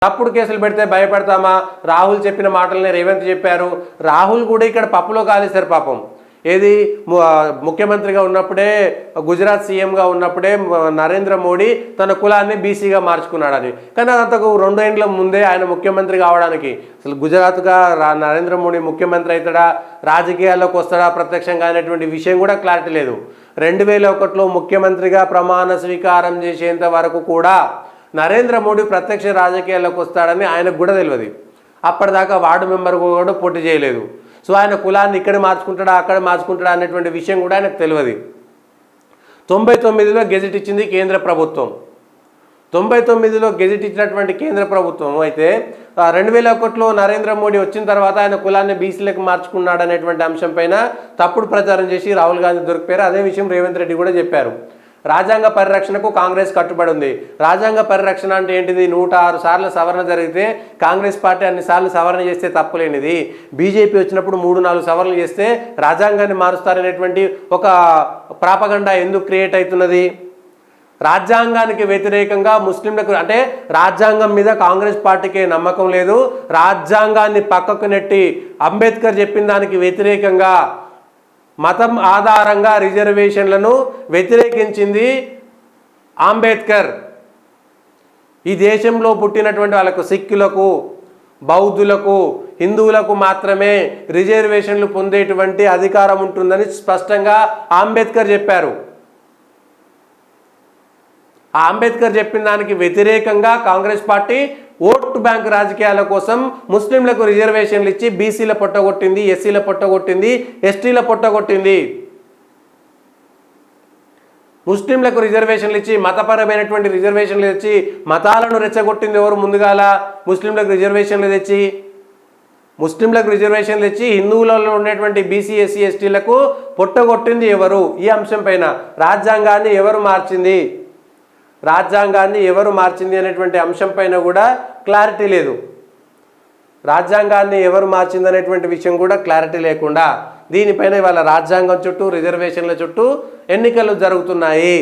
తప్పుడు కేసులు పెడితే భయపడతామా? రాహుల్ చెప్పిన మాటలనే రేవంత్ చెప్పారు. రాహుల్ కూడా ఇక్కడ పప్పులో కాలేశారు పాపం. ఏది ముఖ్యమంత్రిగా ఉన్నప్పుడే, గుజరాత్ సీఎంగా ఉన్నప్పుడే నరేంద్ర మోడీ తన కులాన్ని బీసీగా మార్చుకున్నాడని. కానీ అంతకు 2 ఏళ్ల ముందే ఆయన ముఖ్యమంత్రి కావడానికి అసలు గుజరాత్గా నరేంద్ర మోడీ ముఖ్యమంత్రి అవుతాడా, రాజకీయాల్లోకి వస్తాడా ప్రత్యక్షంగా అనేటువంటి విషయం కూడా క్లారిటీ లేదు. 2001లో ముఖ్యమంత్రిగా ప్రమాణ స్వీకారం చేసేంత వరకు కూడా నరేంద్ర మోడీ ప్రత్యక్ష రాజకీయాల్లోకి వస్తాడని ఆయనకు కూడా తెలియదు. అప్పటిదాకా వార్డు మెంబర్ కూడా పోటీ చేయలేదు. సో ఆయన కులాన్ని ఇక్కడ మార్చుకుంటాడా అక్కడ మార్చుకుంటాడా అనేటువంటి విషయం కూడా ఆయనకు తెలియదు. 99లో గెజెట్ ఇచ్చింది కేంద్ర ప్రభుత్వం. 99లో గెజెట్ ఇచ్చినటువంటి కేంద్ర ప్రభుత్వం అయితే 2001లో నరేంద్ర మోడీ వచ్చిన తర్వాత ఆయన కులాన్ని బీసీలకు మార్చుకున్నాడు అనేటువంటి అంశం పైన తప్పుడు ప్రచారం చేసి రాహుల్ గాంధీ దొరికిపోయారు. అదే విషయం రేవంత్ రెడ్డి కూడా చెప్పారు. రాజ్యాంగ పరిరక్షణకు కాంగ్రెస్ కట్టుబడి ఉంది. రాజ్యాంగ పరిరక్షణ అంటే ఏంటిది? 106 సార్లు సవరణ జరిగితే కాంగ్రెస్ పార్టీ అన్ని సార్లు సవరణ చేస్తే తప్పులేనిది. బీజేపీ వచ్చినప్పుడు 3-4 సవరణలు చేస్తే రాజ్యాంగాన్ని మారుస్తారనేటువంటి ఒక ప్రాపగండా ఎందుకు క్రియేట్ అవుతున్నది? రాజ్యాంగానికి వ్యతిరేకంగా ముస్లింలకు, అంటే రాజ్యాంగం మీద కాంగ్రెస్ పార్టీకి నమ్మకం లేదు. రాజ్యాంగాన్ని పక్కకు నెట్టి అంబేద్కర్ చెప్పిన దానికి వ్యతిరేకంగా మతం ఆధారంగా రిజర్వేషన్లను వ్యతిరేకించింది అంబేద్కర్. ఈ దేశంలో పుట్టినటువంటి వాళ్ళకు, సిక్కులకు, బౌద్ధులకు, హిందువులకు మాత్రమే రిజర్వేషన్లు పొందేటువంటి అధికారం ఉంటుందని స్పష్టంగా అంబేద్కర్ చెప్పారు. ఆ అంబేద్కర్ చెప్పిన దానికి వ్యతిరేకంగా కాంగ్రెస్ పార్టీ ఓటు బ్యాంక్ రాజకీయాల కోసం ముస్లింలకు రిజర్వేషన్లు ఇచ్చి బీసీల పొట్టగొట్టింది, ఎస్సీల పొట్టగొట్టింది, ఎస్టీల పొట్టగొట్టింది. ముస్లింలకు రిజర్వేషన్లు ఇచ్చి, మతపరమైనటువంటి రిజర్వేషన్లు తెచ్చి మతాలను రెచ్చగొట్టింది ఎవరు? ముందుగాల ముస్లింలకు రిజర్వేషన్లు తెచ్చి, హిందువులలో ఉన్నటువంటి బీసీ, ఎస్సీ, ఎస్టీలకు పొట్టగొట్టింది ఎవరు? ఈ అంశం పైన రాజ్యాంగాన్ని ఎవరు మార్చింది అనేటువంటి అంశం పైన కూడా క్లారిటీ లేదు. రాజ్యాంగాన్ని ఎవరు మార్చింది అనేటువంటి విషయం కూడా క్లారిటీ లేకుండా దీనిపైన ఇవాళ రాజ్యాంగం చుట్టూ, రిజర్వేషన్ల చుట్టూ ఎన్నికలు జరుగుతున్నాయి.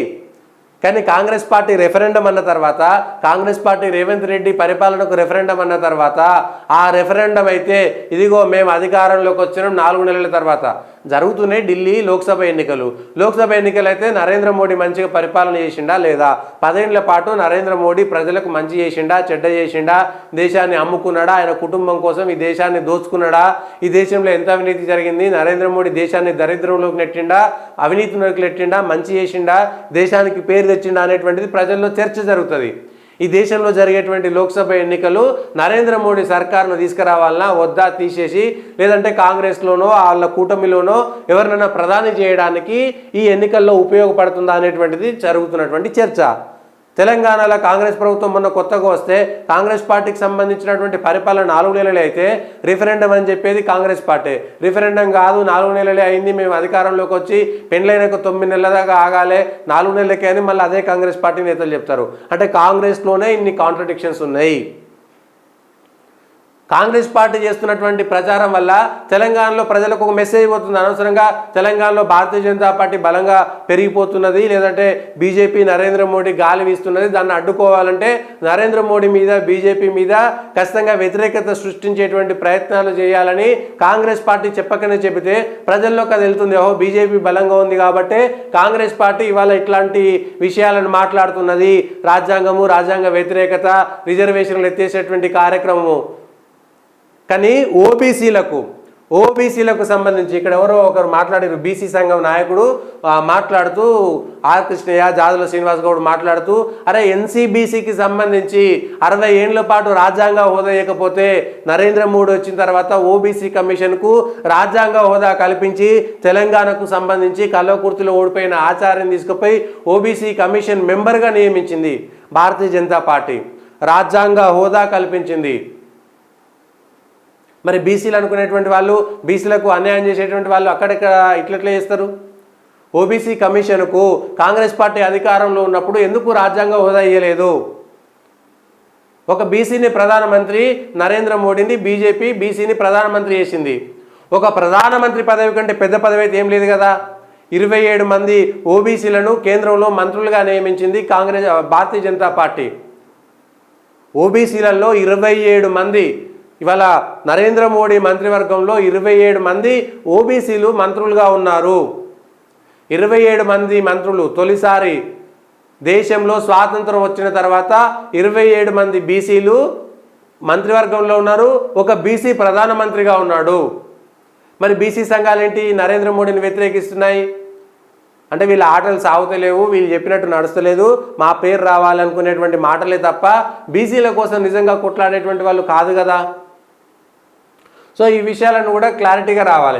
కానీ కాంగ్రెస్ పార్టీ రెఫరెండం అన్న తర్వాత, కాంగ్రెస్ పార్టీ రేవంత్ రెడ్డి పరిపాలనకు రెఫరెండం అన్న తర్వాత, ఆ రెఫరెండం అయితే ఇదిగో మేము అధికారంలోకి వచ్చినాం 4 నెలల తర్వాత జరుగుతున్నాయి ఢిల్లీ లోక్సభ ఎన్నికలు. లోక్సభ ఎన్నికలు అయితే నరేంద్ర మోడీ మంచిగా పరిపాలన చేసిండా లేదా? 10 ఏళ్ల పాటు నరేంద్ర మోడీ ప్రజలకు మంచి చేసిండా, చెడ్డ చేసిండా? దేశాన్ని అమ్ముకున్నాడా? ఆయన కుటుంబం కోసం ఈ దేశాన్ని దోచుకున్నాడా? ఈ దేశంలో ఎంత అవినీతి జరిగింది? నరేంద్ర మోడీ దేశాన్ని దరిద్రంలోకి నెట్టిండా, అవినీతిలోకి నెట్టిండా, మంచి చేసిండా, దేశానికి పేరు తెచ్చిండా అనేటువంటిది ప్రజల్లో చర్చ జరుగుతుంది. ఈ దేశంలో జరిగేటువంటి లోక్సభ ఎన్నికలు నరేంద్ర మోడీ సర్కారును తీసుకురావాలన్నా వద్దా, తీసేసి లేదంటే కాంగ్రెస్లోనో వాళ్ళ కూటమిలోనో ఎవరినైనా ప్రధాని చేయడానికి ఈ ఎన్నికల్లో ఉపయోగపడుతుందా అనేటువంటిది జరుగుతున్నటువంటి చర్చ. తెలంగాణలో కాంగ్రెస్ ప్రభుత్వం మొన్న కొత్తగా వస్తే కాంగ్రెస్ పార్టీకి సంబంధించినటువంటి పరిపాలన 4 నెలలే అయితే రిఫరెండం అని చెప్పేది కాంగ్రెస్ పార్టీ. రిఫరెండం కాదు, 4 నెలలే అయింది, మేము అధికారంలోకి వచ్చి పెండ్లైనకు 9 నెలల దాకా ఆగాలే, 4 నెలలకే అని మళ్ళీ అదే కాంగ్రెస్ పార్టీ నేతలు చెప్తారు. అంటే కాంగ్రెస్లోనే ఇన్ని కాంట్రడిక్షన్స్ ఉన్నాయి. కాంగ్రెస్ పార్టీ చేస్తున్నటువంటి ప్రచారం వల్ల తెలంగాణలో ప్రజలకు ఒక మెసేజ్ పోతుంది. అనవసరంగా తెలంగాణలో భారతీయ జనతా పార్టీ బలంగా పెరిగిపోతున్నది, లేదంటే బీజేపీ నరేంద్ర మోడీ గాలి వీస్తున్నది, దాన్ని అడ్డుకోవాలంటే నరేంద్ర మోడీ మీద, బీజేపీ మీద ఖచ్చితంగా వ్యతిరేకత సృష్టించేటువంటి ప్రయత్నాలు చేయాలని కాంగ్రెస్ పార్టీ చెప్పకనే చెబితే ప్రజల్లోకి అది వెళ్తుంది. ఓహో, బీజేపీ బలంగా ఉంది కాబట్టి కాంగ్రెస్ పార్టీ ఇవాళ ఇట్లాంటి విషయాలను మాట్లాడుతున్నది, రాజ్యాంగ వ్యతిరేకత, రిజర్వేషన్లు ఎత్తేసేటువంటి కార్యక్రమము. కానీ ఓబీసీలకు సంబంధించి ఇక్కడ ఎవరో ఒకరు మాట్లాడారు, బీసీ సంఘం నాయకుడు మాట్లాడుతూ, ఆర్ కృష్ణయ్య, జాదుల శ్రీనివాస్ గౌడ్ మాట్లాడుతూ, అరే ఎన్సీబీసీకి సంబంధించి 60 ఏళ్ల పాటు రాజ్యాంగ హోదా ఇవ్వకపోతే నరేంద్ర మోడీ వచ్చిన తర్వాత ఓబీసీ కమిషన్కు రాజ్యాంగ హోదా కల్పించి తెలంగాణకు సంబంధించి కల్వకుర్తిలో ఓడిపోయిన ఆచార్యని తీసుకుపోయి ఓబీసీ కమిషన్ మెంబర్గా నియమించింది భారతీయ జనతా పార్టీ, రాజ్యాంగ హోదా కల్పించింది. మరి బీసీలు అనుకునేటువంటి వాళ్ళు, బీసీలకు అన్యాయం చేసేటువంటి వాళ్ళు అక్కడెక్కడ ఇట్లెట్లా చేస్తారు? ఓబీసీ కమిషన్కు కాంగ్రెస్ పార్టీ అధికారంలో ఉన్నప్పుడు ఎందుకు రాజ్యాంగ హోదా ఇవ్వలేదు? ఒక బీసీని ప్రధానమంత్రి, నరేంద్ర మోడీని బీసీని ప్రధానమంత్రి చేసింది. ఒక ప్రధానమంత్రి పదవి కంటే పెద్ద పదవి అయితే ఏం లేదు కదా. 27 మంది ఓబీసీలను కేంద్రంలో మంత్రులుగా నియమించింది భారతీయ జనతా పార్టీ. ఓబీసీలలో 27 మంది, ఇవాళ నరేంద్ర మోడీ మంత్రివర్గంలో 27 మంది ఓబీసీలు మంత్రులుగా ఉన్నారు. 27 మంది మంత్రులు. తొలిసారి దేశంలో స్వాతంత్రం వచ్చిన తర్వాత 27 మంది బీసీలు మంత్రివర్గంలో ఉన్నారు. ఒక బీసీ ప్రధానమంత్రిగా ఉన్నాడు. మరి బీసీ సంఘాలేంటి నరేంద్ర మోడీని వ్యతిరేకిస్తున్నాయి? అంటే వీళ్ళ ఆటలు సాగుతలేవు, వీళ్ళు చెప్పినట్టు నడుస్తలేదు, మా పేరు రావాలనుకునేటువంటి మాటలే తప్ప బీసీల కోసం నిజంగా కొట్లాడేటువంటి వాళ్ళు కాదు కదా. సో ఈ విషయాలను కూడా క్లారిటీగా రావాలి.